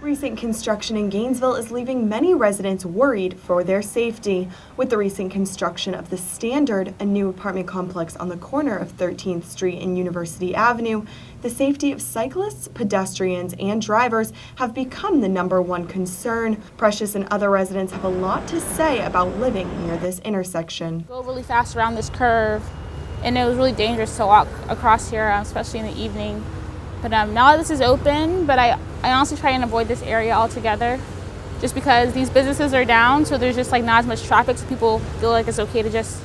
Recent construction in Gainesville is leaving many residents worried for their safety. With the recent construction of the Standard, a new apartment complex on the corner of 13th Street and University Avenue, the safety of cyclists, pedestrians, and drivers have become the #1 concern. Precious and other residents have a lot to say about living near this intersection. Go really fast around this curve, and it was really dangerous to walk across here, especially in the evening. But now that this is open, but I honestly try and avoid this area altogether just because these businesses are down, so there's just like not as much traffic, so people feel like it's okay to just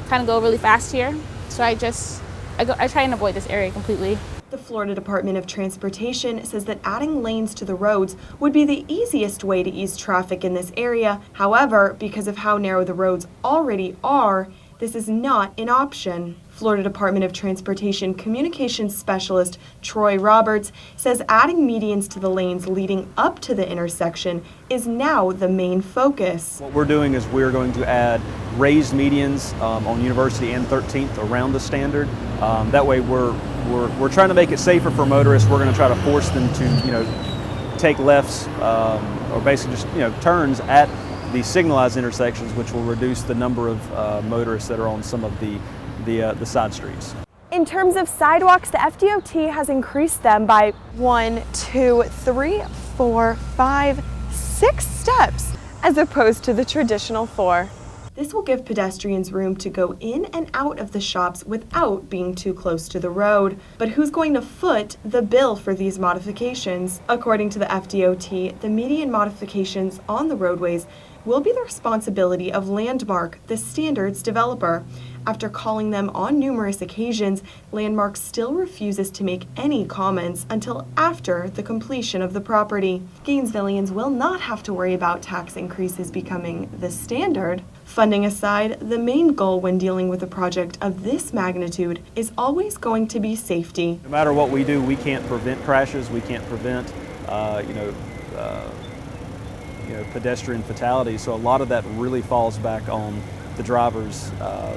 kind of go really fast here. So I try and avoid this area completely. The Florida Department of Transportation says that adding lanes to the roads would be the easiest way to ease traffic in this area. However, because of how narrow the roads already are, this is not an option. Florida Department of Transportation Communications Specialist Troy Roberts says adding medians to the lanes leading up to the intersection is now the main focus. What we're doing is we're going to add raised medians on University and 13th around the Standard. That way we're trying to make it safer for motorists. We're going to try to force them to, take lefts or basically just, turns at the signalized intersections, which will reduce the number of motorists that are on some of the side streets. In terms of sidewalks, the FDOT has increased them by 1, 2, 3, 4, 5, 6 steps, as opposed to the traditional 4. This will give pedestrians room to go in and out of the shops without being too close to the road. But who's going to foot the bill for these modifications? According to the FDOT, the median modifications on the roadways will be the responsibility of Landmark, the Standard's developer. After calling them on numerous occasions, Landmark still refuses to make any comments until after the completion of the property. Gainesvillians will not have to worry about tax increases becoming the standard. Funding aside, the main goal when dealing with a project of this magnitude is always going to be safety. No matter what we do, we can't prevent crashes, we can't prevent pedestrian fatalities, so a lot of that really falls back on the drivers,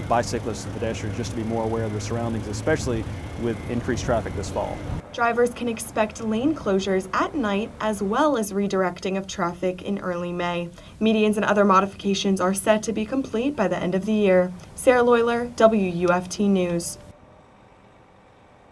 bicyclists and pedestrians, just to be more aware of their surroundings, especially with increased traffic this fall. Drivers can expect lane closures at night as well as redirecting of traffic in early May. Medians and other modifications are set to be complete by the end of the year. Sarah Loyler, WUFT News.